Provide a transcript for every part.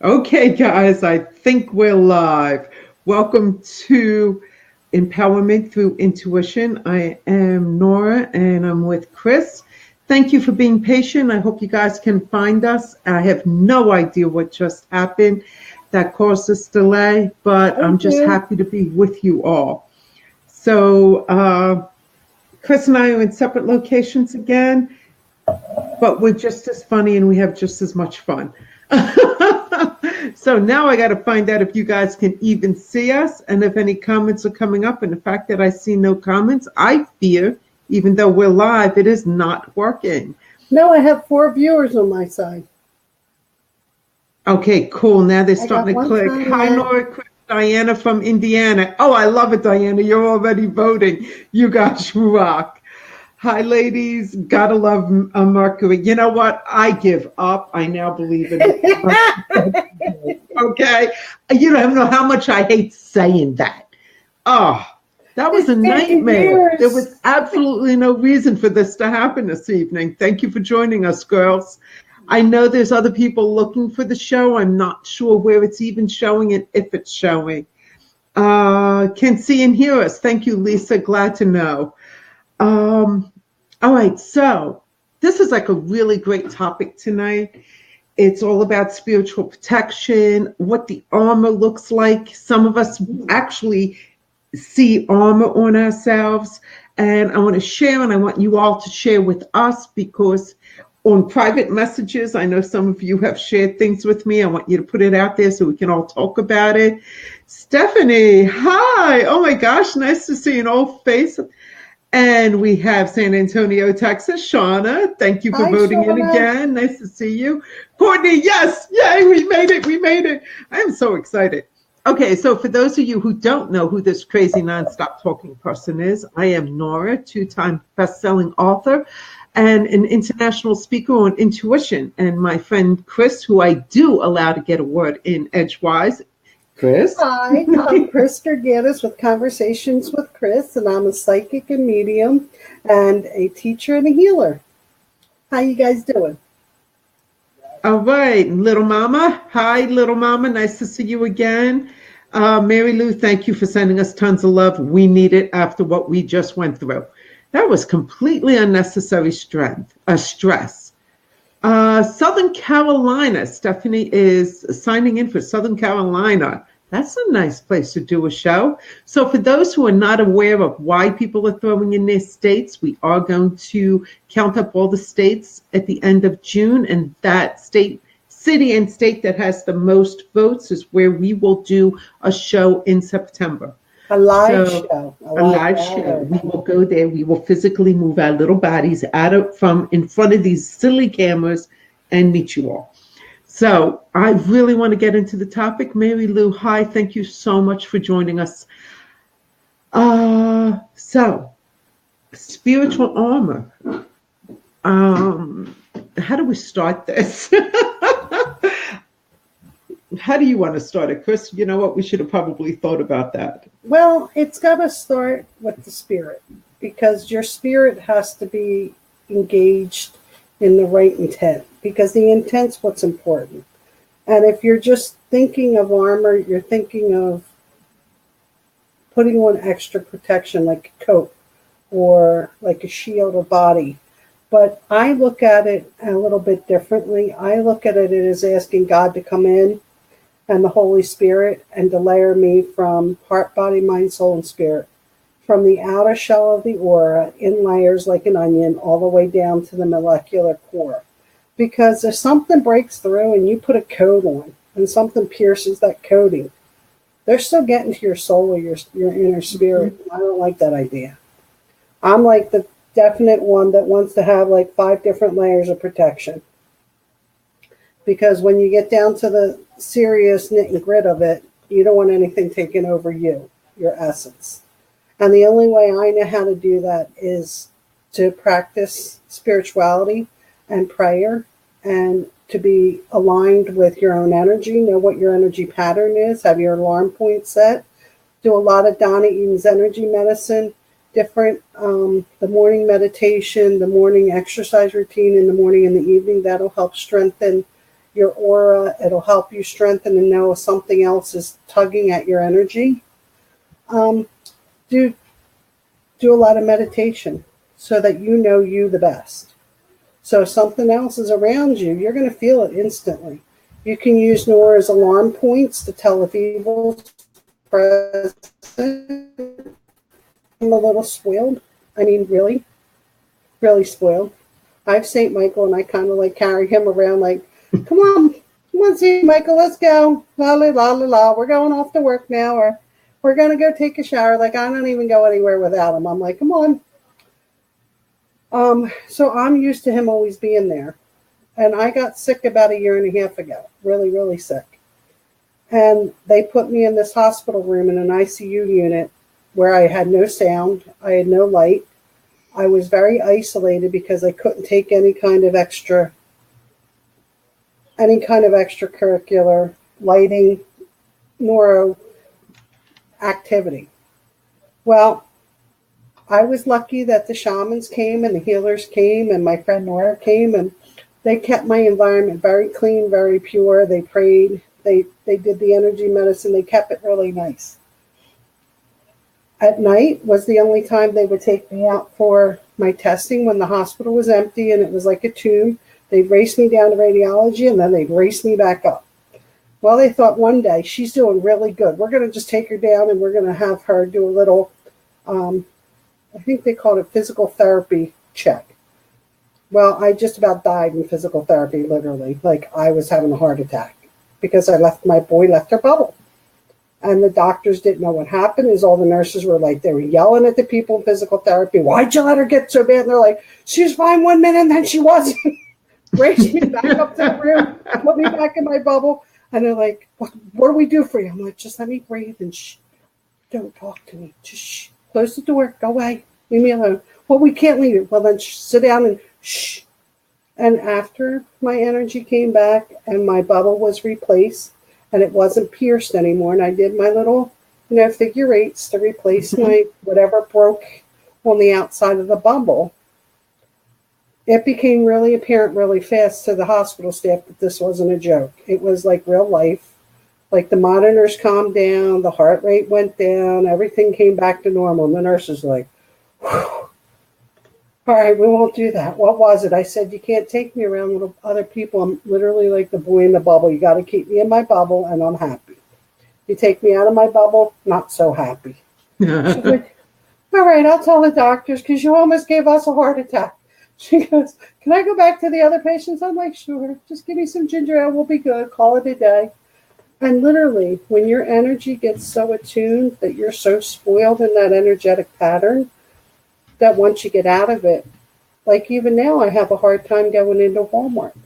Okay, guys, I think we're live. Welcome to Empowerment Through Intuition. I am Nora and I'm with Chris. Thank you for being patient. I hope you guys can find us. I have no idea what just happened that caused this delay, but I'm just happy to be with you all. So, Chris and I are in separate locations again, but we're just as funny and we have just as much fun. So now I got to find out if you guys can even see us and if any comments are coming up. And the fact that I see no comments, I fear, even though we're live, it is not working. No, I have 4 viewers on my side. Okay, cool. Now they're starting to click. Hi, Nora, Diana from Indiana. Oh, I love it, Diana. You're already voting. You guys rock. Hi, ladies. Gotta love Mercury. You know what? I give up. I now believe in it. Okay? You don't know how much I hate saying that. Oh, that was a nightmare. There was absolutely no reason for this to happen this evening. Thank you for joining us, girls. I know there's other people looking for the show. I'm not sure where it's even showing and if it's showing. Can see and hear us. Thank you, Lisa. Glad to know. All right, so this is like a really great topic tonight. It's all about spiritual protection, what the armor looks like. Some of us actually see armor on ourselves, and I want to share, and I want you all to share with us, because on private messages, I know some of you have shared things with me. I want you to put it out there so we can all talk about it. Stephanie, hi. Oh my gosh, nice to see an old face. And we have San Antonio, Texas. Shauna, thank you for voting in again. Nice to see you. Courtney, yes. Yay, we made it. We made it. I am so excited. Okay, so for those of you who don't know who this crazy nonstop talking person is, I am Nora, 2-time best-selling author and an international speaker on intuition. And my friend Chris, who I do allow to get a word in edgewise. Chris? Hi, I'm Chris Gurganus with Conversations with Chris, and I'm a psychic and medium and a teacher and a healer. How you guys doing? All right, little mama. Hi, little mama. Nice to see you again. Mary Lou, thank you for sending us tons of love. We need it after what we just went through. That was completely unnecessary stress. Southern Carolina. Stephanie is signing in for Southern Carolina. That's a nice place to do a show. So for those who are not aware of why people are throwing in their states, we are going to count up all the states at the end of June, and that city and state that has the most votes is where we will do a show in September. A live show. A live show. We will go there. We will physically move our little bodies out from in front of these silly cameras and meet you all. So I really want to get into the topic. Mary Lou, hi. Thank you so much for joining us. So spiritual armor. How do we start this? How do you want to start it, Chris? You know what? We should have probably thought about that. Well, it's got to start with the spirit, because your spirit has to be engaged in the right intent, because the intent's what's important. And if you're just thinking of armor, you're thinking of putting on extra protection like a coat or like a shield or body. But I look at it a little bit differently. I look at it as asking God to come in and the Holy Spirit and to layer me from heart, body, mind, soul, and spirit, from the outer shell of the aura in layers like an onion all the way down to the molecular core. Because if something breaks through and you put a coat on and something pierces that coating, they're still getting to your soul or your inner spirit. I don't like that idea. I'm like the definite one that wants to have like 5 different layers of protection. Because when you get down to the serious nit and grit of it, you don't want anything taking over you, your essence. And the only way I know how to do that is to practice spirituality and prayer, and to be aligned with your own energy, know what your energy pattern is, have your alarm point set, do a lot of Donna Eden's energy medicine, different, the morning meditation, the morning exercise routine in the morning and the evening. That'll help strengthen your aura. It'll help you strengthen and know if something else is tugging at your energy. Do a lot of meditation so that you know you the best. So if something else is around you, you're going to feel it instantly. You can use Nora's alarm points to tell if evil's present. I'm a little spoiled. I mean, really, really spoiled. I have St. Michael, and I kind of like carry him around like, come on, St. Michael, let's go. La, la, la, la, la. We're going off to work now, or we're going to go take a shower. Like, I don't even go anywhere without him. I'm like, come on. So I'm used to him always being there. And I got sick about a year and a half ago, really, really sick. And they put me in this hospital room in an ICU unit where I had no sound, I had no light. I was very isolated because I couldn't take any kind of extracurricular lighting, neuro activity. Well, I was lucky that the shamans came and the healers came and my friend Nora came, and they kept my environment very clean, very pure. They prayed. They did the energy medicine. They kept it really nice. At night was the only time they would take me out for my testing when the hospital was empty and it was like a tomb. They'd race me down to radiology and then they'd race me back up. Well, they thought one day, she's doing really good. We're going to just take her down and we're going to have her do a little, I think they called it physical therapy check. Well, I just about died in physical therapy, literally. Like I was having a heart attack because my boy left her bubble. And the doctors didn't know what happened. Is all the nurses were like, they were yelling at the people in physical therapy. Why'd you let her get so bad? And they're like, she was fine 1 minute and then she wasn't. Raced me back up to the room, put me back in my bubble. And they're like, what do we do for you? I'm like, just let me breathe and shh. Don't talk to me. Just shh. Close the door. Go away. Leave me alone. Well, we can't leave you. Well, then sit down and shh. And after my energy came back and my bubble was replaced and it wasn't pierced anymore, and I did my little, figure eights to replace my whatever broke on the outside of the bubble, it became really apparent really fast to the hospital staff that this wasn't a joke. It was like real life. Like the monitors calmed down, the heart rate went down, everything came back to normal. And the nurses were like, whew. All right, we won't do that. What was it? I said, you can't take me around with other people. I'm literally like the boy in the bubble. You got to keep me in my bubble, and I'm happy. You take me out of my bubble, not so happy. She's like, all right, I'll tell the doctors because you almost gave us a heart attack. She goes, can I go back to the other patients? I'm like, sure. Just give me some ginger ale. We'll be good. Call it a day. And literally, when your energy gets so attuned that you're so spoiled in that energetic pattern, that once you get out of it, like even now, I have a hard time going into Walmart.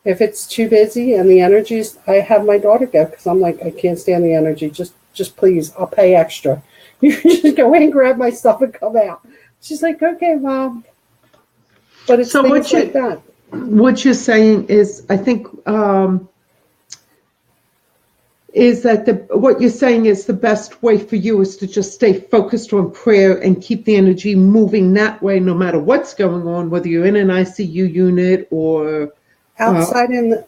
If it's too busy and the energies, I have my daughter go because I'm like, I can't stand the energy. Just please, I'll pay extra. You just go in, grab my stuff, and come out. She's like, okay, Mom. But it's so things like that. What you're saying is, I think, is that what you're saying is the best way for you is to just stay focused on prayer and keep the energy moving that way, no matter what's going on, whether you're in an ICU unit or outside in the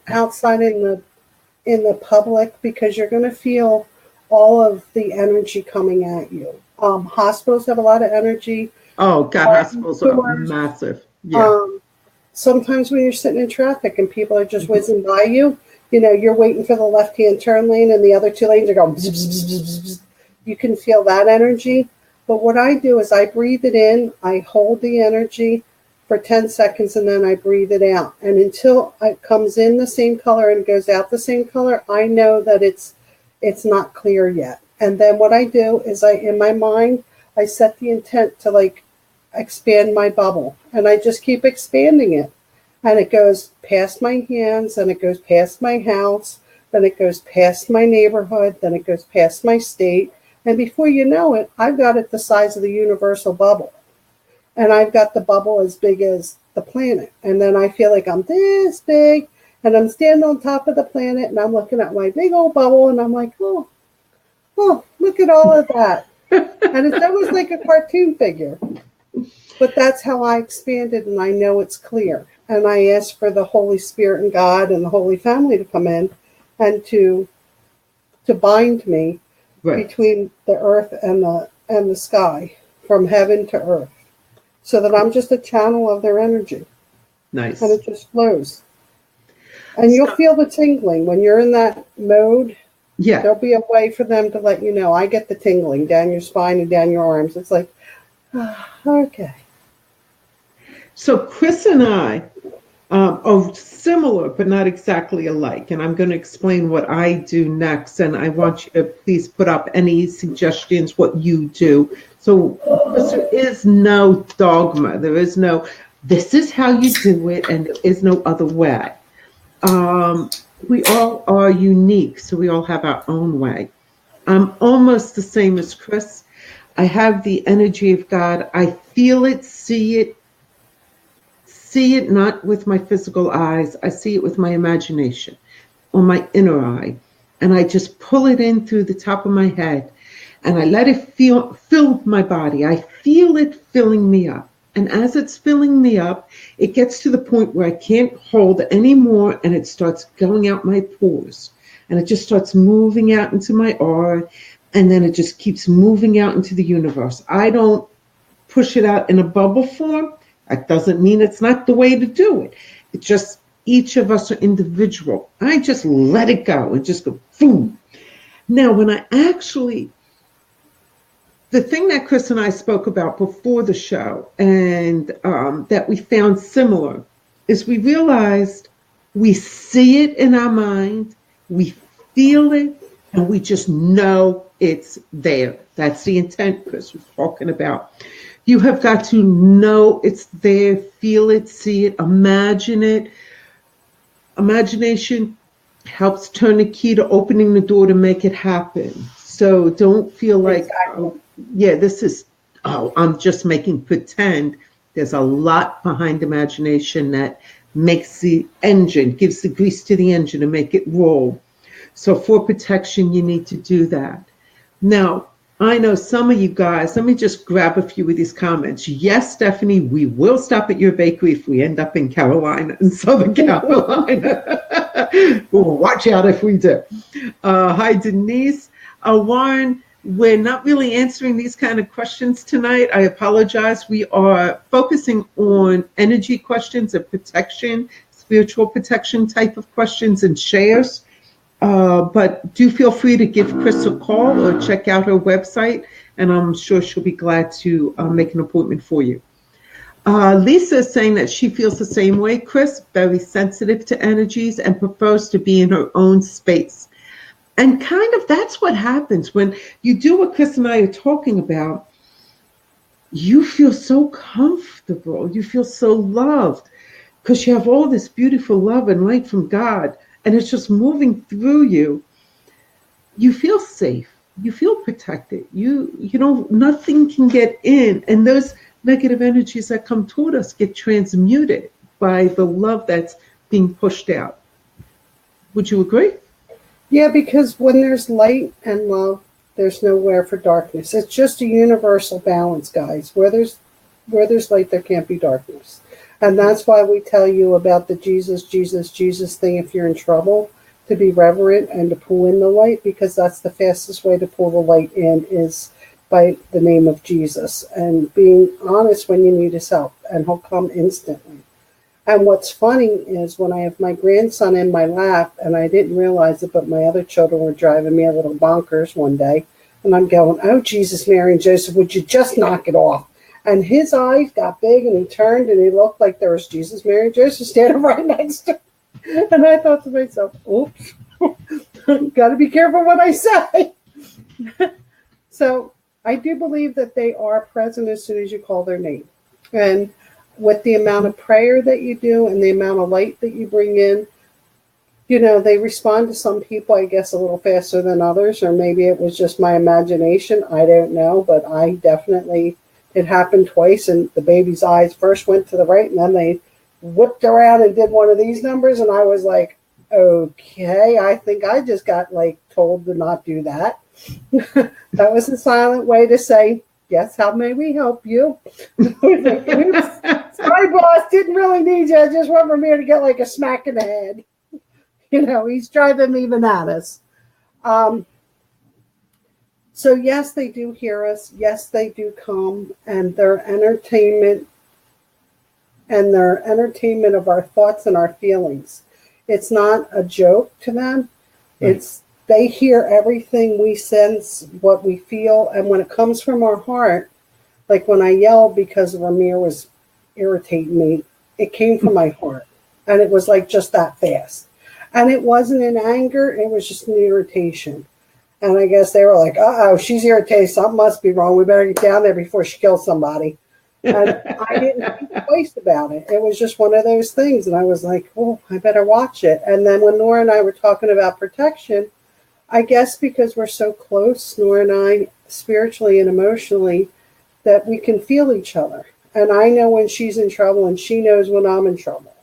public, because you're going to feel all of the energy coming at you. Hospitals have a lot of energy. Oh God, hospitals are massive. Yeah. Sometimes when you're sitting in traffic and people are just whizzing by you, you're waiting for the left-hand turn lane and the other two lanes are going bzz, bzz, bzz, bzz. You can feel that energy. But what I do is I breathe it in, I hold the energy for 10 seconds, and then I breathe it out. And until it comes in the same color and goes out the same color, I know that it's not clear yet. And then what I do is in my mind, I set the intent to expand my bubble. And I just keep expanding it. And it goes past my hands, and it goes past my house, then it goes past my neighborhood, then it goes past my state. And before you know it, I've got it the size of the universal bubble. And I've got the bubble as big as the planet. And then I feel like I'm this big, and I'm standing on top of the planet, and I'm looking at my big old bubble, and I'm like, oh, look at all of that. And it's almost like a cartoon figure. But that's how I expand it, and I know it's clear. and I ask for the Holy Spirit and God and the Holy Family to come in and to bind me between the earth and the sky, from heaven to earth, so that I'm just a channel of their energy. Nice. And it just flows. And you'll feel the tingling when you're in that mode. Yeah. There'll be a way for them to let you know. I get the tingling down your spine and down your arms. It's like, okay. So Chris and I are similar, but not exactly alike. And I'm going to explain what I do next. And I want you to please put up any suggestions, what you do. So there is no dogma. There is no, this is how you do it, and there is no other way. We all are unique, so we all have our own way. I'm almost the same as Chris. I have the energy of God. I feel it, see it not with my physical eyes. I see it with my imagination or my inner eye. And I just pull it in through the top of my head, and I let it fill my body. I feel it filling me up. And as it's filling me up, it gets to the point where I can't hold anymore, and it starts going out my pores. And it just starts moving out into my aura, and then it just keeps moving out into the universe. I don't push it out in a bubble form. That doesn't mean it's not the way to do it. It just, each of us are individual. I just let it go and just go, boom. Now, when I actually, the thing that Chris and I spoke about before the show, and that we found similar, is we realized we see it in our mind, we feel it, and we just know it's there. That's the intent Chris was talking about. You have got to know it's there, feel it, see it, imagine it. Imagination helps turn the key to opening the door to make it happen. So don't feel like, I'm just making pretend. There's a lot behind imagination that makes the engine, gives the grease to the engine to make it roll. So for protection, you need to do that. Now, I know some of you guys, let me just grab a few of these comments. Yes, Stephanie, we will stop at your bakery if we end up in Carolina, in Southern Carolina. Watch out if we do. Hi, Denise. Warren, we're not really answering these kind of questions tonight. I apologize. We are focusing on energy questions and protection, spiritual protection type of questions and shares. But do feel free to give Chris a call or check out her website, and I'm sure she'll be glad to make an appointment for you. Lisa is saying that she feels the same way, Chris, very sensitive to energies and prefers to be in her own space. And kind of that's what happens when you do what Chris and I are talking about. You feel so comfortable. You feel so loved because you have all this beautiful love and light from God, and it's just moving through you. You feel safe. You feel protected. You know, nothing can get in. And those negative energies that come toward us get transmuted by the love that's being pushed out. Would you agree? Yeah, because when there's light and love, there's nowhere for darkness. It's just a universal balance, guys. Where there's light, there can't be darkness. And that's why we tell you about the Jesus thing if you're in trouble, to be reverent and to pull in the light, because that's the fastest way to pull the light in is by the name of Jesus and being honest when you need his help, and he'll come instantly. And what's funny is when I have my grandson in my lap, and I didn't realize it, but my other children were driving me a little bonkers one day, and I'm going, oh, Jesus, Mary, and Joseph, would you just knock it off? And his eyes got big, and he turned, and he looked like there was Jesus, Mary, and Joseph standing right next to him. And I thought to myself, oops, got to be careful what I say. So I do believe that they are present as soon as you call their name. And with the amount of prayer that you do and the amount of light that you bring in, you know, they respond to some people, I guess, a little faster than others, or maybe it was just my imagination. I don't know, but I definitely, it happened twice, and the baby's eyes first went to the right, and then they whipped around and did one of these numbers, and I was like, okay, I think I just got, like, told to not do that. That was a silent way to say, yes, how may we help you? I was like, oops, sorry, boss, didn't really need you. I just went from here to get like a smack in the head. He's driving me bananas. So yes, they do hear us. Yes, they do come, and their entertainment of our thoughts and our feelings. It's not a joke to them. It's they hear everything we sense, what we feel, and when it comes from our heart, like when I yelled because Ramir was irritating me, it came from my heart, and it was like just that fast. And it wasn't in anger; it was just an irritation. And I guess they were like, "Uh-oh, she's irritated. Something must be wrong. We better get down there before she kills somebody." And I didn't think twice about it. It was just one of those things. And I was like, "Oh, I better watch it." And then when Nora and I were talking about protection, I guess because we're so close, Nora and I, spiritually and emotionally, that we can feel each other. And I know when she's in trouble, and she knows when I'm in trouble.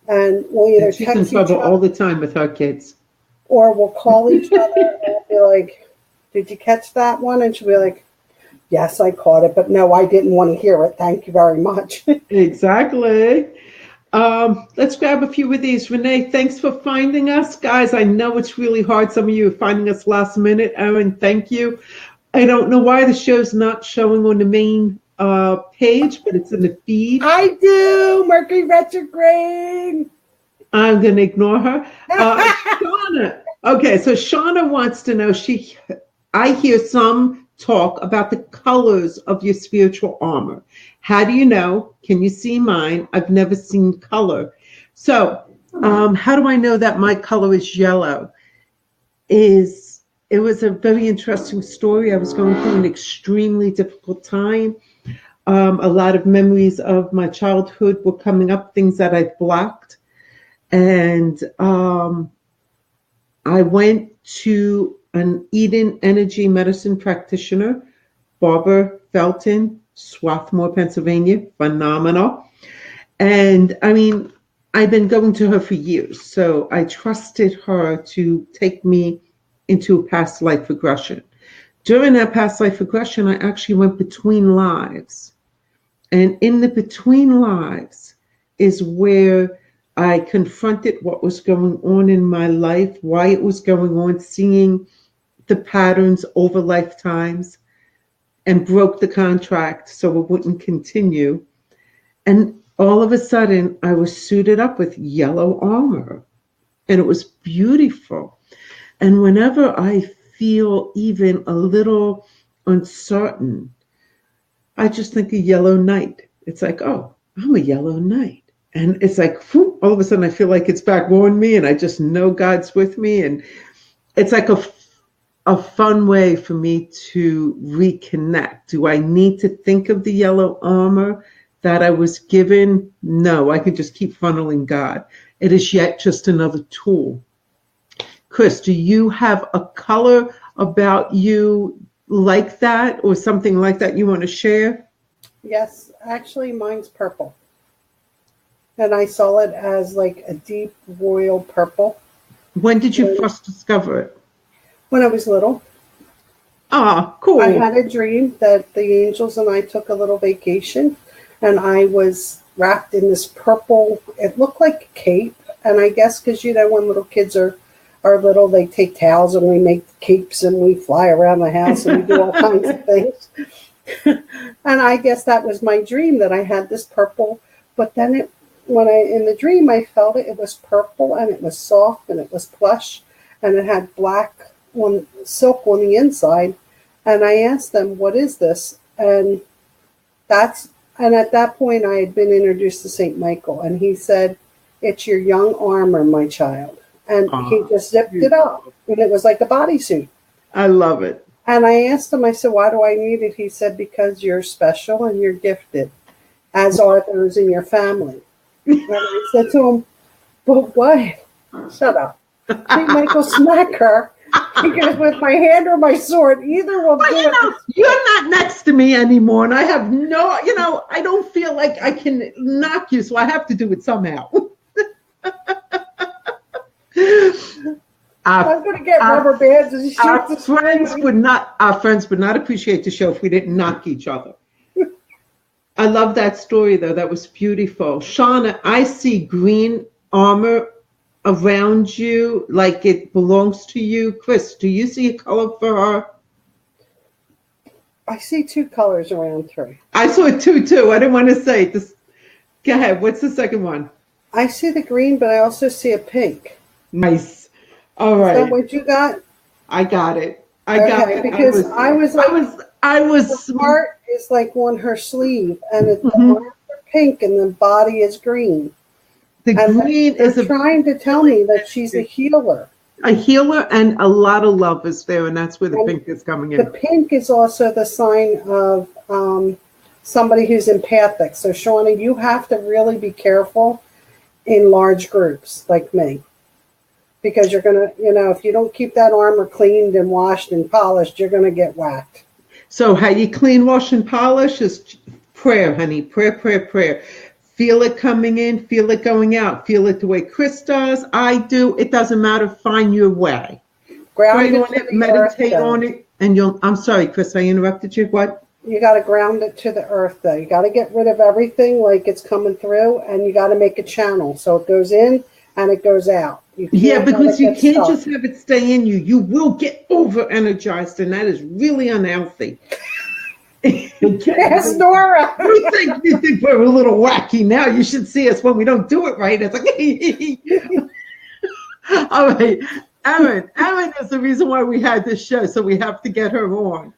And we'll either she's text in trouble each other all the time with her kids. Or we'll call each other and I'll be like, "Did you catch that one?" And she'll be like, "Yes, I caught it, but no, I didn't want to hear it. Thank you very much." Exactly. Let's grab a few of these. Renee, thanks for finding us. Guys, I know it's really hard. Some of you are finding us last minute. Erin, thank you. I don't know why the show's not showing on the main page, but it's in the feed. I do. Mercury retrograde. I'm going to ignore her. Shauna. Okay, so Shauna wants to know, I hear some talk about the colors of your spiritual armor. How do you know? Can you see mine? I've never seen color. So how do I know that my color is yellow? It was a very interesting story. I was going through an extremely difficult time. A lot of memories of my childhood were coming up, things that I've blocked. And I went to an Eden energy medicine practitioner, Barbara Felton, Swarthmore, Pennsylvania, phenomenal. And I mean, I've been going to her for years, so I trusted her to take me into a past life regression. During that past life regression, I actually went between lives. And in the between lives is where I confronted what was going on in my life, why it was going on, seeing the patterns over lifetimes, and broke the contract so it wouldn't continue. And all of a sudden, I was suited up with yellow armor, and it was beautiful. And whenever I feel even a little uncertain, I just think of yellow knight. It's like, oh, I'm a yellow knight. And it's like, whew, all of a sudden I feel like it's back on me, and I just know God's with me. And it's like a fun way for me to reconnect. Do I need to think of the yellow armor that I was given? No, I can just keep funneling God. It is yet just another tool. Chris, do you have a color about you like that, or something like that you want to share? Yes, actually mine's purple. And I saw it as like a deep royal purple. When did you first discover it? When I was little. Ah, cool. I had a dream that the angels and I took a little vacation, and I was wrapped in this purple, it looked like a cape. And I guess because, when little kids are little, they take towels and we make capes and we fly around the house and we do all kinds of things. And I guess that was my dream, that I had this purple. But then in the dream, I felt it was purple, and it was soft, and it was plush, and it had black silk on the inside. And I asked them, "What is this?" And at that point I had been introduced to St. Michael, and he said, "It's your young armor, my child." And he just zipped it up, and it was like a bodysuit. I love it. And I asked him, I said, "Why do I need it?" He said, "Because you're special and you're gifted, as are those in your family." And I said to him, "But what?" Shut up. St. Michael smack her. He goes, "With my hand or my sword, either will do it." You're not next to me anymore, and I have I don't feel like I can knock you, so I have to do it somehow. I'm going to get rubber bands and shoot our the friends screen. would not. Our friends would not appreciate the show if we didn't knock each other. I love that story, though. That was beautiful. Shauna, I see green armor around you like it belongs to you. Chris, do you see a color for her? I see 2 colors around her. I saw it too. I didn't want to say this. Go ahead. What's the second one? I see the green, but I also see a pink. Nice. All Is that right. what you got? I got it. Because I was like, the heart is like on her sleeve, and the arms are pink, and the body is green. The green is trying to tell me that she's a healer. A healer, and a lot of love is there, and that's where the pink is coming in. The pink is also the sign of somebody who's empathic. So, Shauna, you have to really be careful in large groups like me. Because you're going to, if you don't keep that armor cleaned and washed and polished, you're going to get whacked. So how you clean, wash, and polish is prayer, honey. Prayer. Feel it coming in, feel it going out. Feel it the way Chris does, I do. It doesn't matter. Find your way. Pray on it, meditate on it, and I'm sorry, Chris, I interrupted you. What? You got to ground it to the earth, though. You got to get rid of everything like it's coming through, and you got to make a channel. So it goes in and it goes out. Yeah, because you can't just have it stay in you. You will get over-energized, and that is really unhealthy. Yes, Nora. You think we're a little wacky now. You should see us when we don't do it right. It's like, all right. Erin is the reason why we had this show, so we have to get her on.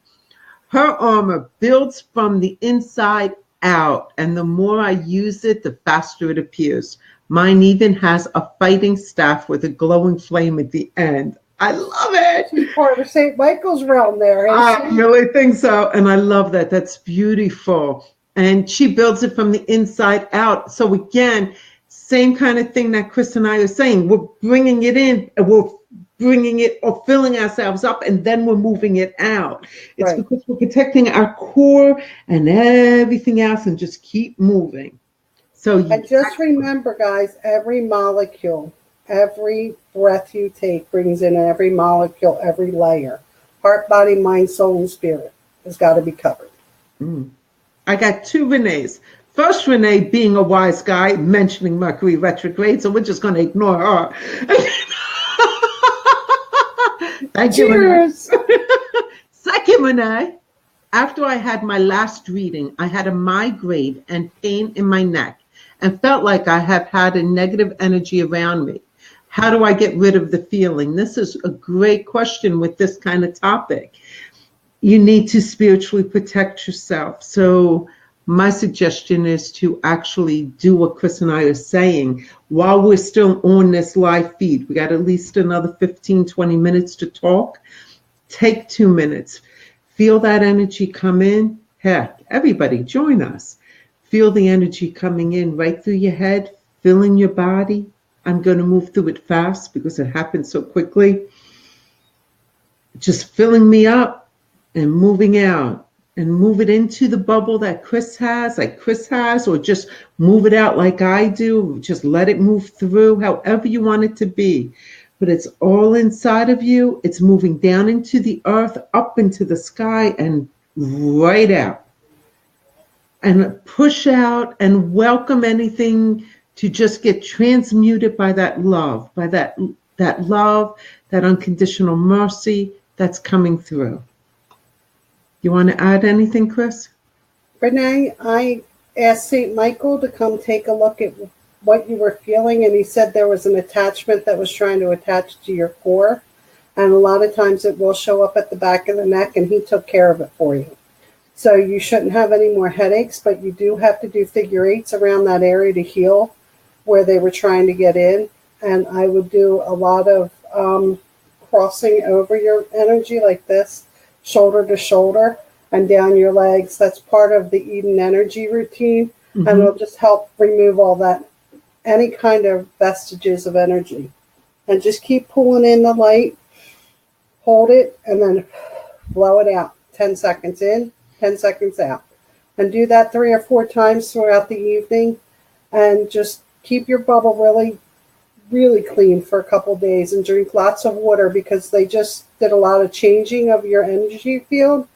Her armor builds from the inside out, and the more I use it, the faster it appears. Mine even has a fighting staff with a glowing flame at the end. I love it. She's part of St. Michael's realm there. I really think so. And I love that. That's beautiful. And she builds it from the inside out. So again, same kind of thing that Chris and I are saying. We're bringing it in, we're bringing it or filling ourselves up, and then we're moving it out. It's because we're protecting our core and everything else and just keep moving. And just remember, guys, every molecule, every breath you take brings in every molecule, every layer. Heart, body, mind, soul, and spirit has got to be covered. I got 2 Renees. First Renee being a wise guy, mentioning Mercury retrograde, so we're just going to ignore her. Thank you, Renee. Second Renee, after I had my last reading, I had a migraine and pain in my neck, and felt like I have had a negative energy around me. How do I get rid of the feeling? This is a great question with this kind of topic. You need to spiritually protect yourself. So my suggestion is to actually do what Chris and I are saying while we're still on this live feed. We got at least another 15, 20 minutes to talk. Take 2 minutes. Feel that energy come in. Heck, everybody join us. Feel the energy coming in right through your head, filling your body. I'm going to move through it fast because it happens so quickly. Just filling me up and moving out, and move it into the bubble that Chris has, or just move it out like I do. Just let it move through however you want it to be. But it's all inside of you. It's moving down into the earth, up into the sky, and right out. And push out and welcome anything to just get transmuted by that love, by that love, that unconditional mercy that's coming through. You want to add anything, Chris? Renee, I asked St. Michael to come take a look at what you were feeling, and he said there was an attachment that was trying to attach to your core, and a lot of times it will show up at the back of the neck, and he took care of it for you. So you shouldn't have any more headaches, but you do have to do figure eights around that area to heal where they were trying to get in. And I would do a lot of crossing over your energy like this, shoulder to shoulder and down your legs. That's part of the Eden energy routine. And it'll just help remove all that, any kind of vestiges of energy. And just keep pulling in the light, hold it, and then blow it out. 10 seconds in, 10 seconds out. And do that 3 or 4 times throughout the evening. And just keep your bubble really really clean for a couple days and drink lots of water because they just did a lot of changing of your energy field.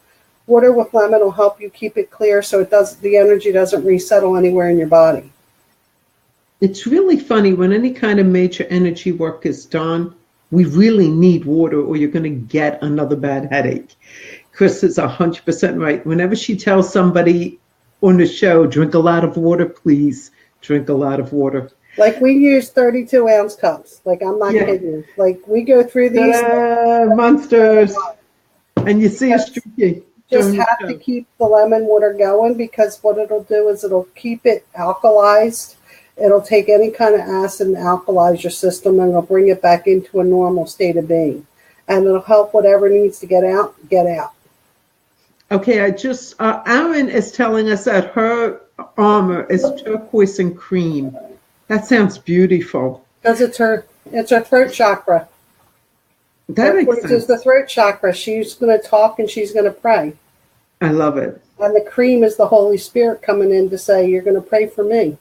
Water with lemon will help you keep it clear so the energy doesn't resettle anywhere in your body. It's really funny when any kind of major energy work is done, we really need water or you're going to get another bad headache. Chris is 100% right. Whenever she tells somebody on the show, drink a lot of water, please drink a lot of water. Like we use 32-ounce cups. Like I'm not kidding you. Like we go through these monsters, and you see us drinking. Just have to keep the lemon water going because what it'll do is it'll keep it alkalized. It'll take any kind of acid and alkalize your system, and it'll bring it back into a normal state of being. And it'll help whatever needs to get out, get out. Okay, Aaron is telling us that her armor is turquoise and cream. That sounds beautiful. Because it's her throat chakra. That makes sense. It's the throat chakra. She's going to talk and she's going to pray. I love it. And the cream is the Holy Spirit coming in to say, you're going to pray for me.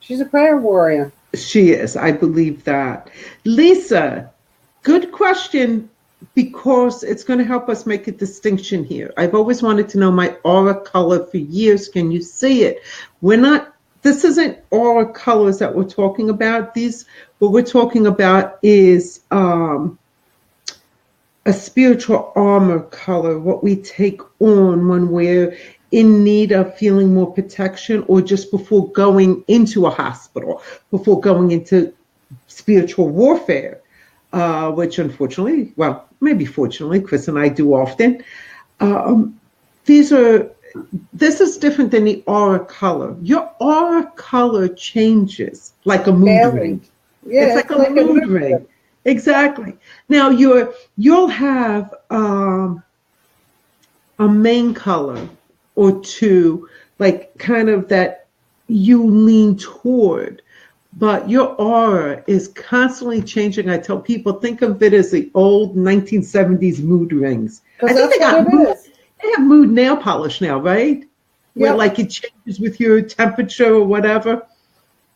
She's a prayer warrior. She is. I believe that. Lisa, good question, because it's going to help us make a distinction here. I've always wanted to know my aura color for years. Can you see it? This isn't aura colors that we're talking about. What we're talking about is a spiritual armor color, what we take on when we're in need of feeling more protection or just before going into a hospital, before going into spiritual warfare, which unfortunately, well, maybe fortunately, Chris and I do often. This is different than the aura color. Your aura color changes like a mood ring. Yeah, it's like a mood ring. Exactly. Now you'll have a main color or two, like kind of that you lean toward, but your aura is constantly changing. I tell people, think of it as the old 1970s mood rings. I think they have mood nail polish now, right? Where like it changes with your temperature or whatever.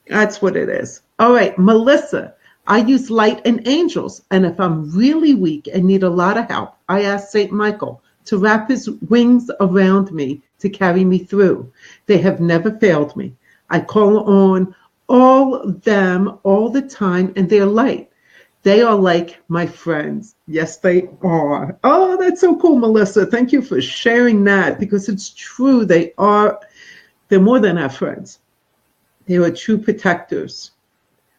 That's what it is. All right, Melissa. I use light and angels, and if I'm really weak and need a lot of help, I ask St. Michael to wrap his wings around me to carry me through. They have never failed me. I call on all of them all the time, and they're light. They are like my friends. Yes, they are. Oh, that's so cool, Melissa. Thank you for sharing that, because it's true. They're more than our friends. They are true protectors.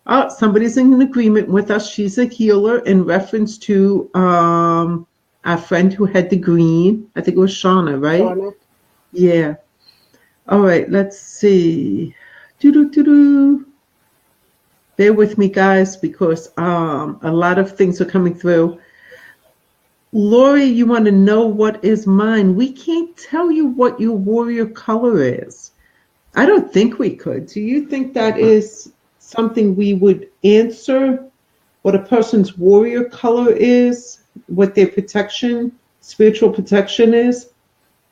Oh, somebody's in agreement with us. She's a healer in reference to our friend who had the green. I think it was Shauna, right? Shauna. Yeah. All right, let's see. Bear with me, guys, because a lot of things are coming through. Lori, you want to know what is mine? We can't tell you what your warrior color is. I don't think we could. Do you think that is something we would answer? What a person's warrior color is? What their spiritual protection is?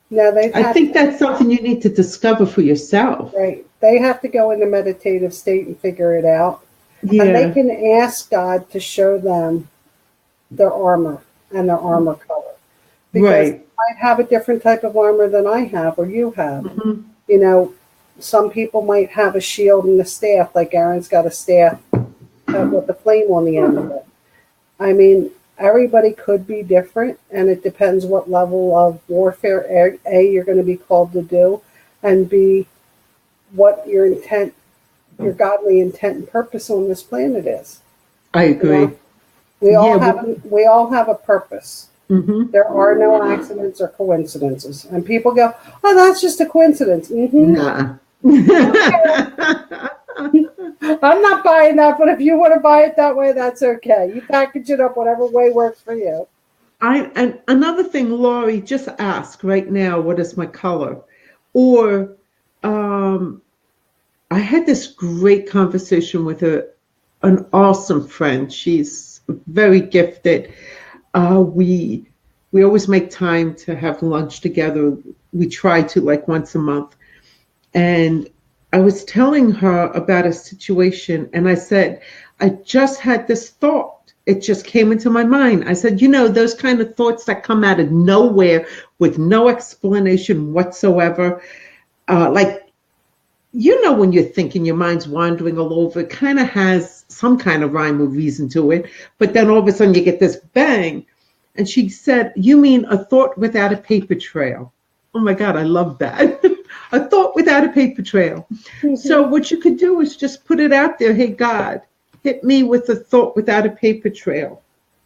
No, I think that's something you need to discover for yourself. Right. They have to go into meditative state and figure it out. Yeah. And they can ask God to show them their armor and their armor color. Because they might have a different type of armor than I have or you have. Mm-hmm. You know, some people might have a shield and a staff, like Aaron's got a staff with a flame on the end of it. I mean, everybody could be different, and it depends what level of warfare, A, you're going to be called to do, and B, what your intent, your godly intent and purpose on this planet is. I agree. You know? We all have a purpose. Mm-hmm. There are no accidents or coincidences. And people go, oh, that's just a coincidence. Mm-hmm. Nah. I'm not buying that, but if you want to buy it that way, that's okay. You package it up whatever way works for you. And another thing, Lori, just ask right now, what is my color? Or I had this great conversation with an awesome friend. She's very gifted. We always make time to have lunch together. We try to, like, once a month. And I was telling her about a situation, and I said, I just had this thought. It just came into my mind. I said, those kind of thoughts that come out of nowhere with no explanation whatsoever. Like, when you're thinking, your mind's wandering all over, it kind of has some kind of rhyme or reason to it. But then all of a sudden you get this bang. And she said, you mean a thought without a paper trail? Oh my God, I love that. A thought without a paper trail. Mm-hmm. So what you could do is just put it out there. Hey, God, hit me with a thought without a paper trail.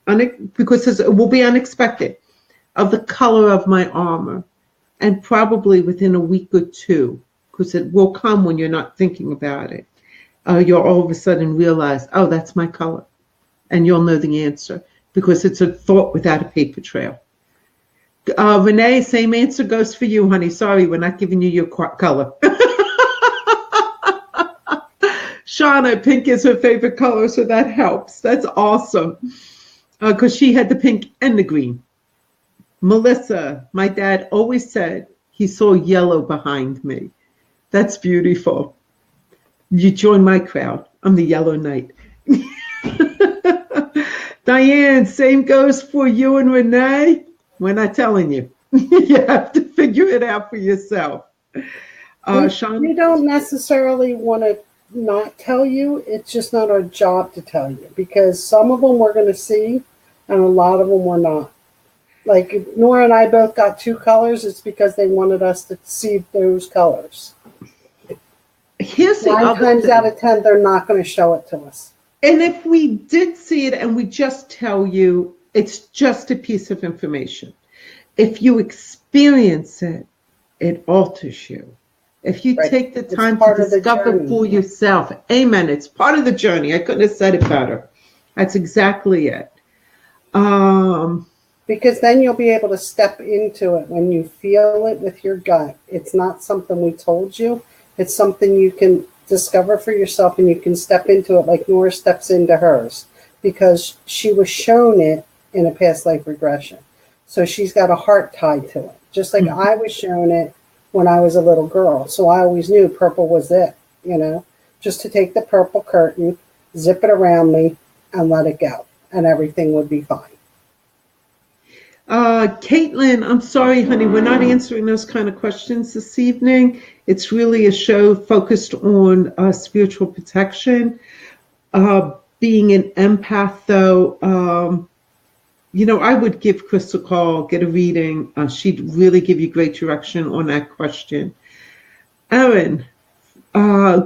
Because it will be unexpected, of the color of my armor. And probably within a week or two, because it will come when you're not thinking about it. You'll all of a sudden realize, oh, that's my color. And you'll know the answer because it's a thought without a paper trail. Renee, same answer goes for you, honey. Sorry, we're not giving you your color. Shauna, pink is her favorite color, so that helps. That's awesome. Because she had the pink and the green. Melissa, my dad always said he saw yellow behind me. That's beautiful. You join my crowd. I'm the Yellow Knight. Diane, same goes for you and Renee. We're not telling you. You have to figure it out for yourself. Sean? We don't necessarily want to not tell you. It's just not our job to tell you because some of them we're going to see and a lot of them we're not. Like Nora and I both got 2 colors. It's because they wanted us to see those colors. Here's the 9 times out of 10, they're not going to show it to us. And if we did see it and we just tell you, it's just a piece of information. If you experience it, it alters you. If you take the time to discover for yourself, amen, it's part of the journey. I couldn't have said it better. That's exactly it. Because then you'll be able to step into it when you feel it with your gut. It's not something we told you. It's something you can discover for yourself and you can step into it like Nora steps into hers because she was shown it in a past life regression. So she's got a heart tied to it, just like I was shown it when I was a little girl. So I always knew purple was it, just to take the purple curtain, zip it around me and let it go and everything would be fine. Caitlin, I'm sorry, honey, we're not answering those kind of questions this evening. It's really a show focused on spiritual protection. Being an empath, though, I would give Chris a call, get a reading. She'd really give you great direction on that question. Erin,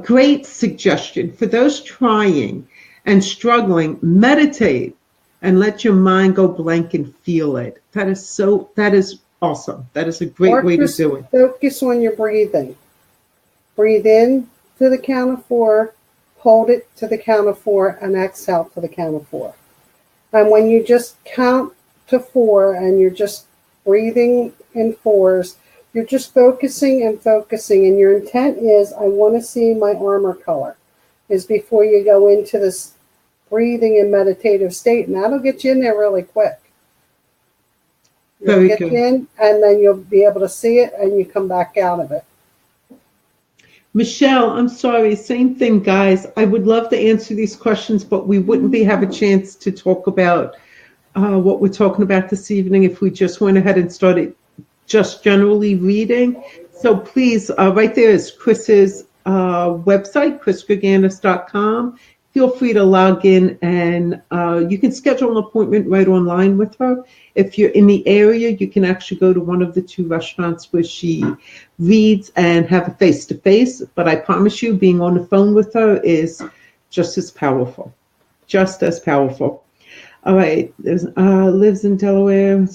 great suggestion. For those trying and struggling, meditate. And let your mind go blank and feel it. That is awesome. That is a great way to do it. Focus on your breathing. Breathe in to the count of 4, hold it to the count of 4, and exhale to the count of 4. And when you just count to 4 and you're just breathing in 4s, you're just focusing and focusing. And your intent is, I want to see my armor color, is before you go into this breathing in meditative state, and that'll get you in there really quick. You'll get in, and then you'll be able to see it, and you come back out of it. Michelle, I'm sorry, same thing, guys. I would love to answer these questions, but we wouldn't have a chance to talk about what we're talking about this evening if we just went ahead and started just generally reading. So please, right there is Chris's website, chrisgurganus.com. Feel free to log in and you can schedule an appointment right online with her. If you're in the area, you can actually go to one of the 2 restaurants where she reads and have a face-to-face. But I promise you, being on the phone with her is just as powerful. Just as powerful. All right. Lives in Delaware.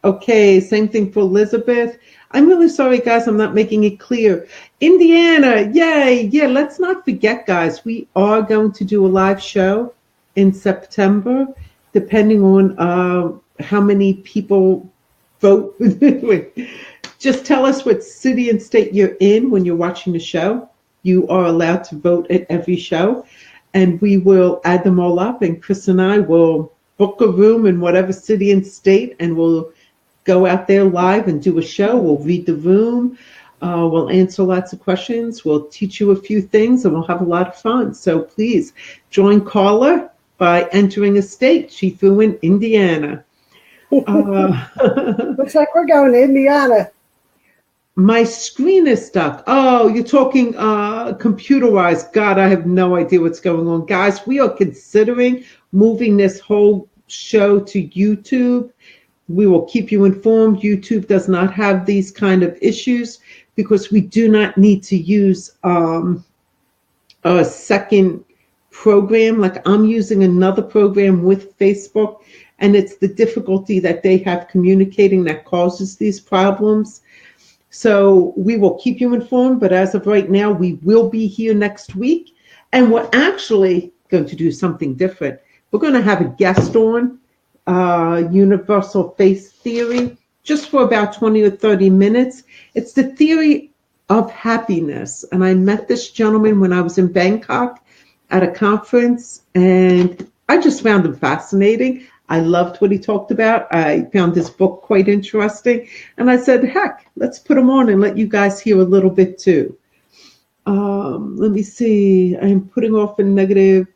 Okay, same thing for Elizabeth. I'm really sorry, guys. I'm not making it clear. Indiana, yay. Yeah, let's not forget, guys. We are going to do a live show in September, depending on how many people vote. Just tell us what city and state you're in when you're watching the show. You are allowed to vote at every show, and we will add them all up, and Chris and I will book a room in whatever city and state, and we'll go out there live and do a show. We'll read the room. We'll answer lots of questions. We'll teach you a few things, and we'll have a lot of fun. So please join Carla by entering a state. She flew in Indiana. Looks like we're going to Indiana. My screen is stuck. Oh, you're talking computerized. God, I have no idea what's going on. Guys, we are considering moving this whole show to YouTube. We will keep you informed. YouTube does not have these kind of issues because we do not need to use a second program. Like I'm using another program with Facebook, and it's the difficulty that they have communicating that causes these problems. So we will keep you informed, but as of right now, we will be here next week. And we're actually going to do something different. We're going to have a guest on universal face theory just for about 20 or 30 minutes. It's the theory of happiness. And I met this gentleman when I was in Bangkok at a conference, and I just found him fascinating. I loved what he talked about. I found his book quite interesting. And I said, heck, let's put him on and let you guys hear a little bit too. Let me see. I'm putting off a negative.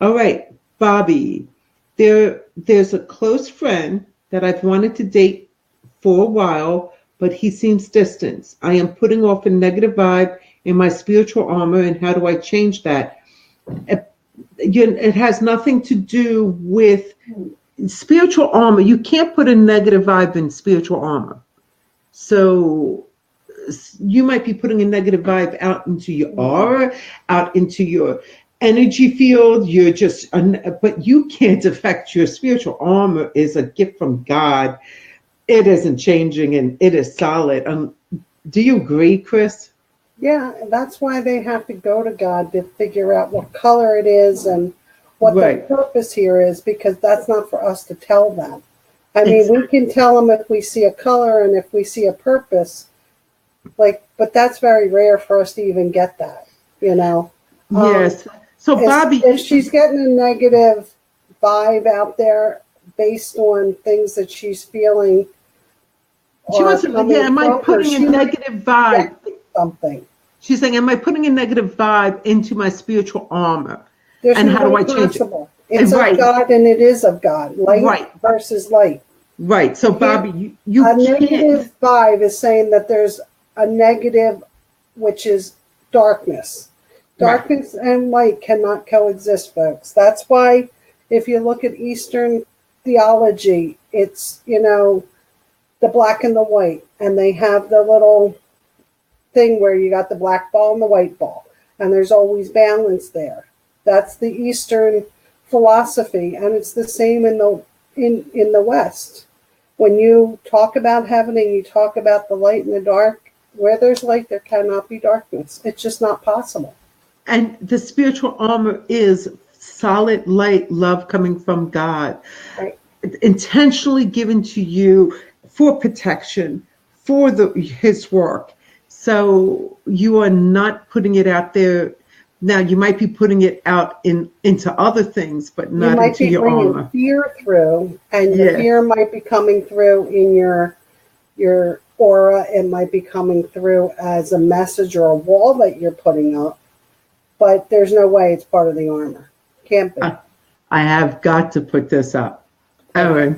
All right, Bobby. There's a close friend that I've wanted to date for a while, but he seems distant. I am putting off a negative vibe in my spiritual armor, and how do I change that? It has nothing to do with spiritual armor. You can't put a negative vibe in spiritual armor. So you might be putting a negative vibe out into your aura, out into your energy field. You're just, but you can't affect your spiritual armor. Is a gift from God. It isn't changing, and it is solid. Do you agree, Chris? Yeah, that's why they have to go to God to figure out what color it is and what the purpose here is, because that's not for us to tell them. I mean, we can tell them if we see a color and if we see a purpose, but that's very rare for us to even get that, you know. Yes. So Bobby, if she's getting a negative vibe out there based on things that she's feeling, she wants to, am I putting a negative vibe? Something. She's saying, am I putting a negative vibe into my spiritual armor? There's and no how do I change it? It's of God, and it is of God. Light versus light. Right. So Bobby, you a negative vibe is saying that there's a negative, which is darkness. Darkness and light cannot coexist, folks. That's why if you look at Eastern theology, it's, the black and the white, and they have the little thing where you got the black ball and the white ball, and there's always balance there. That's the Eastern philosophy, and it's the same in the West. When you talk about heaven and you talk about the light and the dark, where there's light, there cannot be darkness. It's just not possible. And the spiritual armor is solid light, love coming from God, intentionally given to you for protection, for His work. So you are not putting it out there. Now you might be putting it out into other things, but not into your armor. You might be bringing fear through, and the fear might be coming through in your aura. It might be coming through as a message or a wall that you're putting up, but there's no way it's part of the armor. Can't be. I have got to put this up. All right.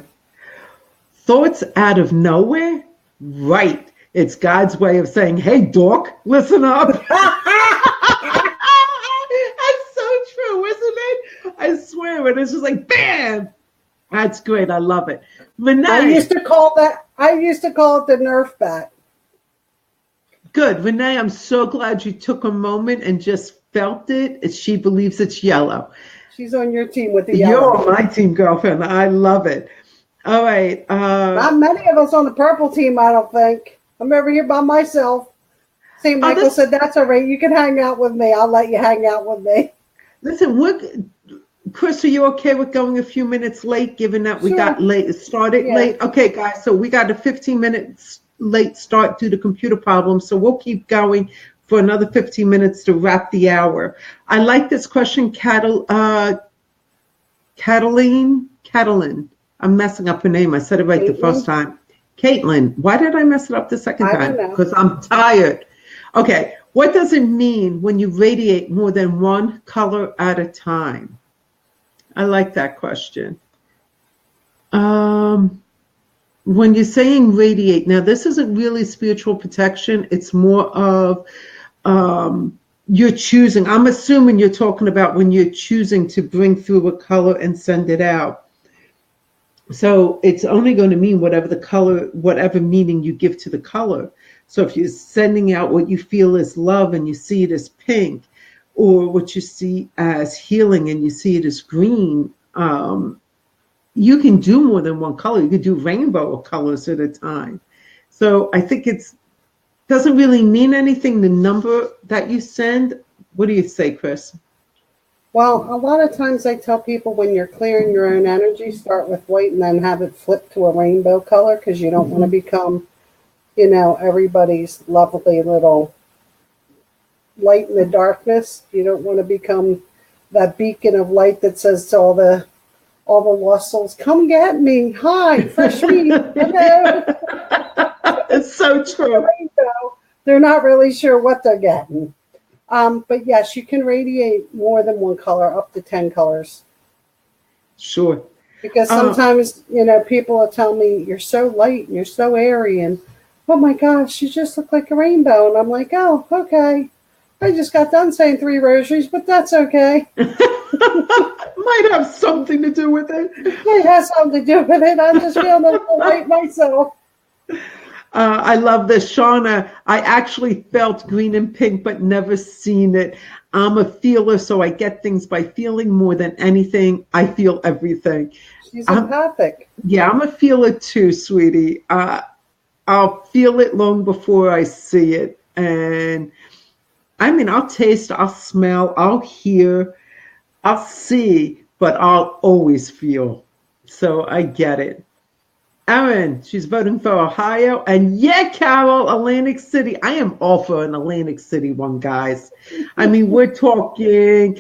Thoughts out of nowhere? Right. It's God's way of saying, hey, dork, listen up. That's so true, isn't it? I swear it. It's just like, bam. That's great. I love it. Renee. I used to call it the Nerf bat. Good. Renee, I'm so glad you took a moment and just felt it. She believes it's yellow. She's on your team with the yellow. You're on my team, girlfriend. I love it. All right. Not many of us on the purple team, I don't think. I'm over here by myself. St. Michael said, that's all right. You can hang out with me. I'll let you hang out with me. Listen, Chris, are you okay with going a few minutes late, given that we got started late? Okay, guys, so we got a 15 minutes late start due to computer problems, so we'll keep going for another 15 minutes to wrap the hour. I like this question, Cataline. I'm messing up her name. I said it right the first time. Caitlin, why did I mess it up the second I time? don't know. Because I'm tired. Okay, what does it mean when you radiate more than one color at a time? I like that question. When you're saying radiate, now this isn't really spiritual protection. It's more of you're choosing. I'm assuming you're talking about when you're choosing to bring through a color and send it out. So it's only going to mean whatever the color, whatever meaning you give to the color. So if you're sending out what you feel is love and you see it as pink, or what you see as healing and you see it as green, you can do more than one color. You can do rainbow colors at a time. So I think it's doesn't really mean anything, the number that you send. What do you say, Chris? Well, a lot of times I tell people when you're clearing your own energy, start with white and then have it flip to a rainbow color because you don't want to become, everybody's lovely little light in the darkness. You don't want to become that beacon of light that says to all the lost souls, "Come get me! Hi, fresh meat! Hello!" It's so true. They're not really sure what they're getting. But yes, you can radiate more than one color, up to 10 colors. Sure. Because sometimes, people will tell me, "You're so light and you're so airy," and "Oh my gosh, you just look like a rainbow." And I'm like, "Oh, okay. I just got done saying 3 rosaries, but that's okay." Might have something to do with it. It has something to do with it. I'm just feeling a little light myself. I love this. Shauna, I actually felt green and pink, but never seen it. I'm a feeler, so I get things by feeling more than anything. I feel everything. She's empathic. Yeah, I'm a feeler too, sweetie. I'll feel it long before I see it. And I mean, I'll taste, I'll smell, I'll hear, I'll see, but I'll always feel. So I get it. Erin, she's voting for Ohio. And yeah, Carol, Atlantic City. I am all for an Atlantic City one, guys. I mean, we're talking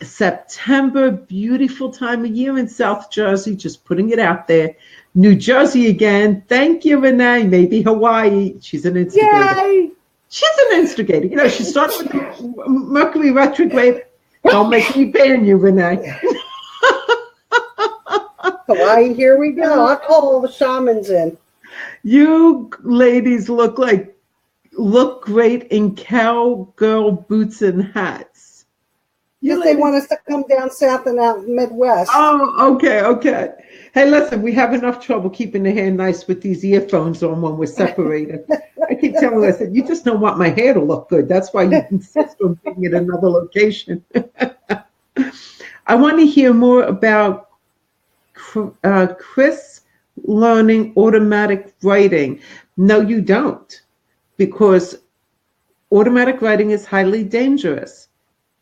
September, beautiful time of year in South Jersey, just putting it out there. New Jersey again. Thank you, Renee. Maybe Hawaii. She's an instigator. Yay! She's an instigator. She started with the Mercury retrograde. Don't make me ban you, Renee. Hawaii, here we go. I'll call all the shamans in. You ladies look great in cowgirl boots and hats. Because they want us to come down south and out Midwest. Oh, okay. Hey, listen, we have enough trouble keeping the hair nice with these earphones on when we're separated. I keep telling her, I said, you just don't want my hair to look good. That's why you insist on being at another location. I want to hear more about Chris learning automatic writing. No, you don't, because automatic writing is highly dangerous.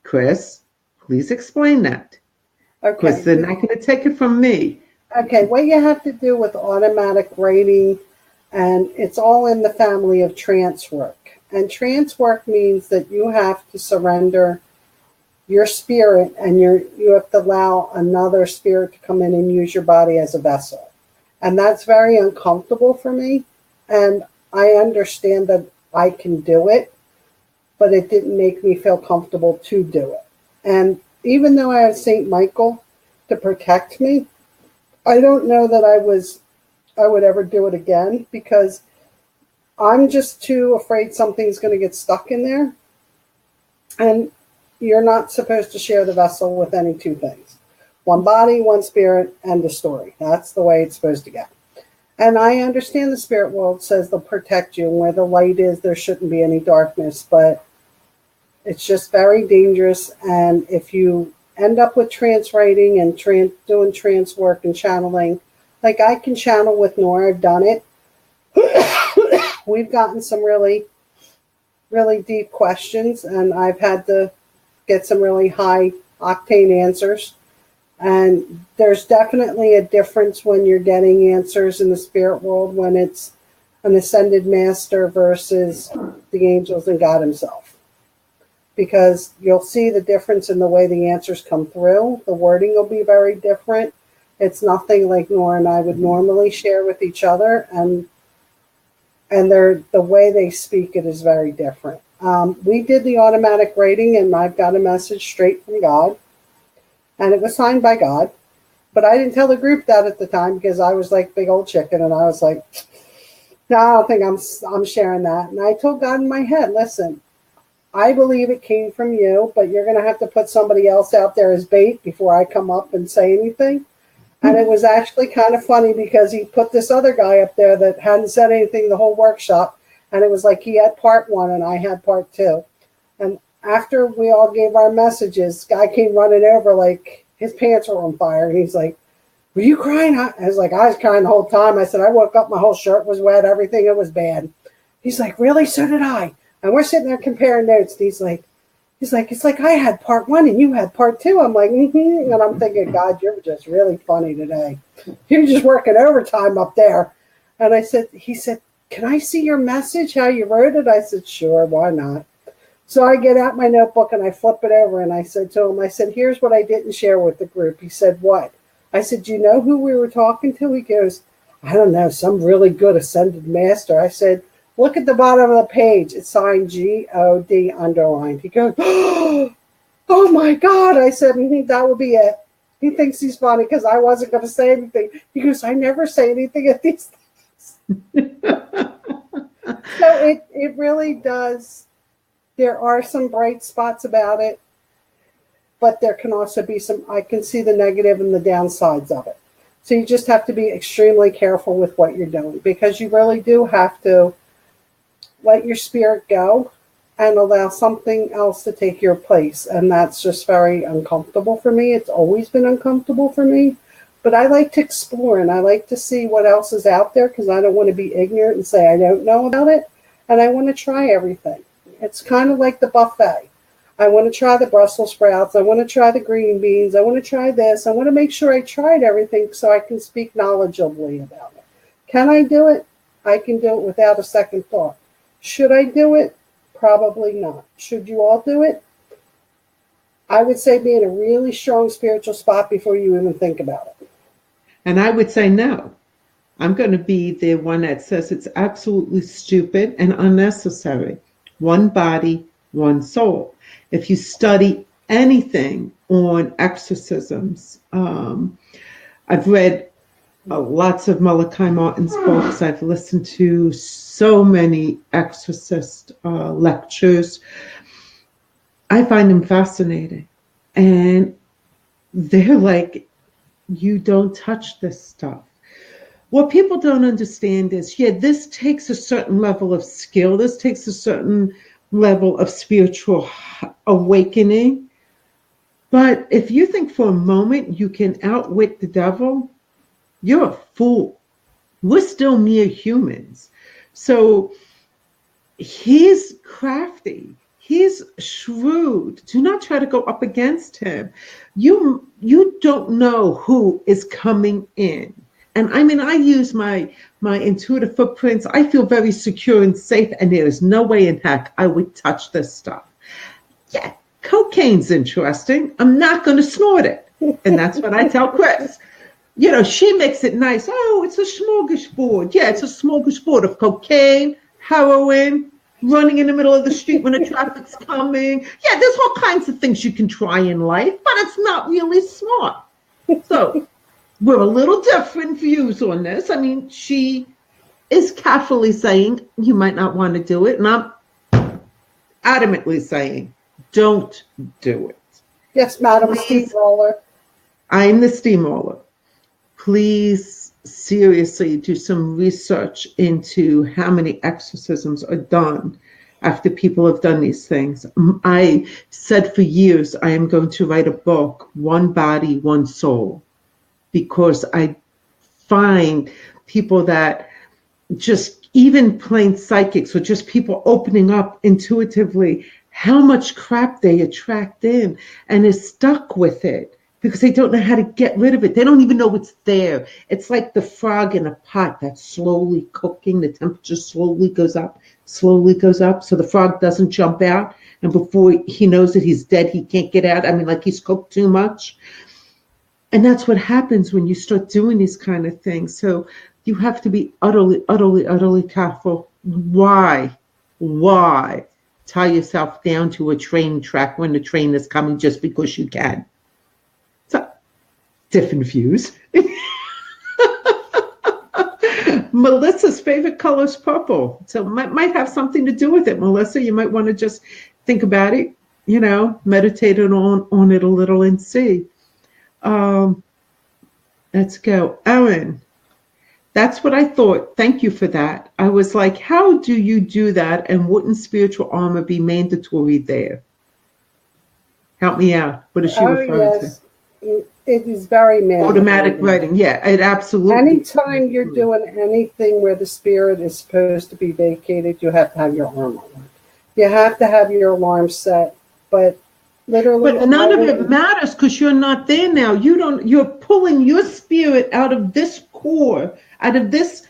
Chris, please explain that. Okay. Because they're not going to take it from me. Okay, what you have to do with automatic writing, and it's all in the family of trance work. And trance work means that you have to surrender your spirit, and you have to allow another spirit to come in and use your body as a vessel. And that's very uncomfortable for me. And I understand that I can do it, but it didn't make me feel comfortable to do it. And even though I have St. Michael to protect me, I don't know that I would ever do it again, because I'm just too afraid something's going to get stuck in there. And you're not supposed to share the vessel with any two things. One body, one spirit, and a story. That's the way it's supposed to go. And I understand the spirit world says they'll protect you, and where the light is, there shouldn't be any darkness, but it's just very dangerous. And if you end up with trance writing and doing trance work and channeling, like I can channel with Nora, I've done it. We've gotten some really, really deep questions, and I've had to get some really high octane answers. And there's definitely a difference when you're getting answers in the spirit world, when it's an ascended master versus the angels and God himself. Because you'll see the difference in the way the answers come through. The wording will be very different. It's nothing like Nora and I would normally share with each other. And and the way they speak it is very different. We did the automatic rating, and I've got a message straight from God, and it was signed by God. But I didn't tell the group that at the time because I was like big old chicken, and I was like, no, I don't think I'm sharing that. And I told God in my head, listen, I believe it came from you, but you're going to have to put somebody else out there as bait before I come up and say anything. And it was actually kind of funny because he put this other guy up there that hadn't said anything the whole workshop. And it was like he had part 1 and I had part 2. And after we all gave our messages, guy came running over like his pants were on fire. And he's like, were you crying? I was like, I was crying the whole time. I said, I woke up, my whole shirt was wet, everything, it was bad. He's like, really? So did I. And we're sitting there comparing notes. And he's like, it's like I had part 1 and you had part 2. I'm like, mm-hmm. And I'm thinking, God, you're just really funny today. You're just working overtime up there. And he said, can I see your message, how you wrote it? I said, sure, why not? So I get out my notebook and I flip it over and I said to him, I said, here's what I didn't share with the group. He said, what? I said, do you know who we were talking to? He goes, I don't know, some really good ascended master. I said, look at the bottom of the page. It's signed G-O-D underlined. He goes, oh my God. I said, that will be it. He thinks he's funny because I wasn't going to say anything. He goes, I never say anything at these things. So it really does. There are some bright spots about it, but there can also be I can see the negative and the downsides of it. So you just have to be extremely careful with what you're doing because you really do have to let your spirit go and allow something else to take your place. And that's just very uncomfortable for me. It's always been uncomfortable for me. But I like to explore and I like to see what else is out there because I don't want to be ignorant and say I don't know about it. And I want to try everything. It's kind of like the buffet. I want to try the Brussels sprouts. I want to try the green beans. I want to try this. I want to make sure I tried everything so I can speak knowledgeably about it. Can I do it? I can do it without a second thought. Should I do it? Probably not. Should you all do it? I would say be in a really strong spiritual spot before you even think about it. And I would say no. I'm going to be the one that says it's absolutely stupid and unnecessary. One body, one soul. If you study anything on exorcisms, I've read lots of Malachi Martin's books. I've listened to so many exorcist lectures. I find them fascinating. And they're like, you don't touch this stuff. What people don't understand is, this takes a certain level of skill. This takes a certain level of spiritual awakening. But if you think for a moment you can outwit the devil, you're a fool. We're still mere humans. So he's crafty. He's shrewd. Do not try to go up against him. You don't know who is coming in. And I mean, I use my intuitive footprints. I feel very secure and safe, and there is no way in heck I would touch this stuff. Yeah, cocaine's interesting. I'm not going to snort it. And that's what I tell Chris. She makes it nice. Oh, it's a smorgasbord. Yeah, it's a smorgasbord of cocaine, heroin, running in the middle of the street when the traffic's coming. Yeah, there's all kinds of things you can try in life, but it's not really smart. So we're a little different views on this. I mean, she is carefully saying you might not want to do it, and I'm adamantly saying don't do it. Yes, Madam Steamroller. I'm the steamroller. Please seriously do some research into how many exorcisms are done after people have done these things. I said for years I am going to write a book, One Body, One Soul, because I find people that just, even plain psychics or just people opening up intuitively, how much crap they attract in and is stuck with it because they don't know how to get rid of it. They don't even know it's there. It's like the frog in a pot that's slowly cooking. The temperature slowly goes up. So the frog doesn't jump out. And before he knows it, he's dead. He can't get out. I mean, like he's cooked too much. And that's what happens when you start doing these kind of things. So you have to be utterly, utterly, utterly careful Why tie yourself down to a train track when the train is coming just because you can? So, different views. Melissa's favorite color is purple. So might have something to do with it, Melissa. You might want to just think about it, meditate on it a little and see. Let's go. Aaron, that's what I thought. Thank you for that. I was like, how do you do that? And wouldn't spiritual armor be mandatory there? Help me out. What is she referring to? It is very mandatory. Automatic writing. Yeah, it absolutely. Anytime you're doing anything where the spirit is supposed to be vacated, you have to have your armor on. You have to have your alarm set. But literally, but none of it matters because you're not there now. You're pulling your spirit out of this core, out of this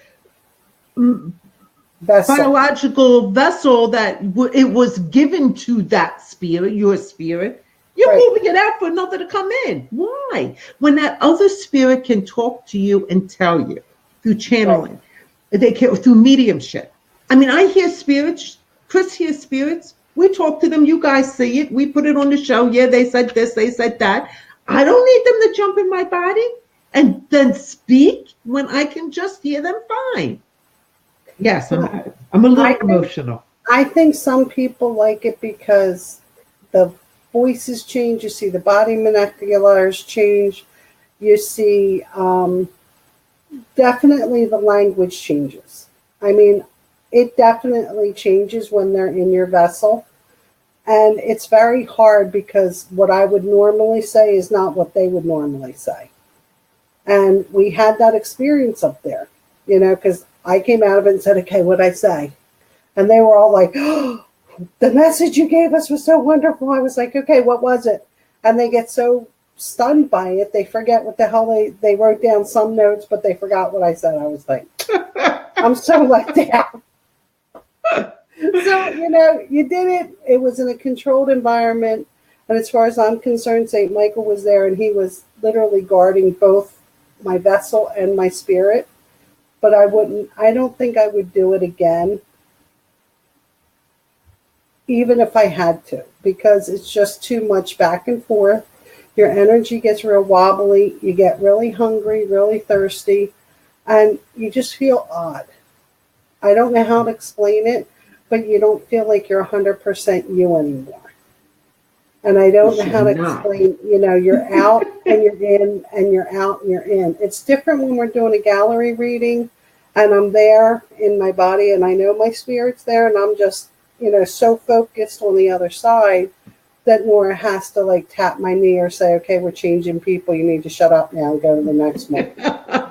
biological vessel that it was given to that spirit, your spirit. You're moving it out for another to come in. Why? When that other spirit can talk to you and tell you through channeling, they can through mediumship. I mean, I hear spirits. Chris hears spirits. We talk to them. You guys see it. We put it on the show. Yeah, they said this. They said that. I don't need them to jump in my body and then speak when I can just hear them fine. Yes, I'm a little emotional. I think some people like it because the voices change. You see the body manipulars change. You see definitely the language changes. I mean, it definitely changes when they're in your vessel. And it's very hard because what I would normally say is not what they would normally say. And we had that experience up there, because I came out of it and said, okay, what'd I say? And they were all like, oh, the message you gave us was so wonderful. I was like, okay, what was it? And they get so stunned by it, they forget what the hell they wrote down some notes, but they forgot what I said. I was like, I'm so let down. So, you did it. It was in a controlled environment. And as far as I'm concerned, St. Michael was there and he was literally guarding both my vessel and my spirit. But I don't think I would do it again, even if I had to, because it's just too much back and forth. Your energy gets real wobbly. You get really hungry, really thirsty, and you just feel odd. I don't know how to explain it, but you don't feel like you're 100% you anymore. And I don't know how to explain, you're out and you're in and you're out and you're in. It's different when we're doing a gallery reading and I'm there in my body and I know my spirit's there and I'm just, so focused on the other side that Nora has to tap my knee or say, okay, we're changing people. You need to shut up now and go to the next one.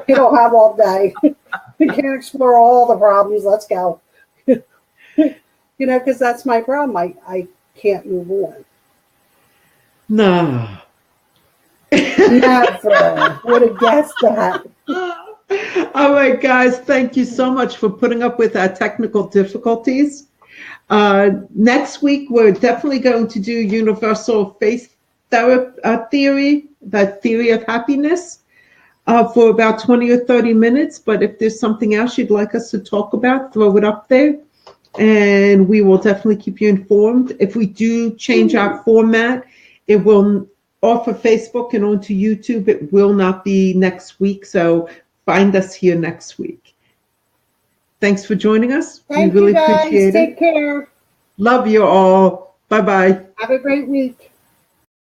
You don't have all day. You can't explore all the problems. Let's go. Because that's my problem. I can't move on. No. Never would have guessed that. All right, guys. Thank you so much for putting up with our technical difficulties. Next week, we're definitely going to do universal face theory, the theory of happiness, for about 20 or 30 minutes. But if there's something else you'd like us to talk about, throw it up there. And we will definitely keep you informed. If we do change our format, it will off of Facebook and onto YouTube. It will not be next week. So find us here next week. Thanks for joining us. Thank we really you guys. appreciate it. Take care. Love you all. Bye-bye. Have a great week.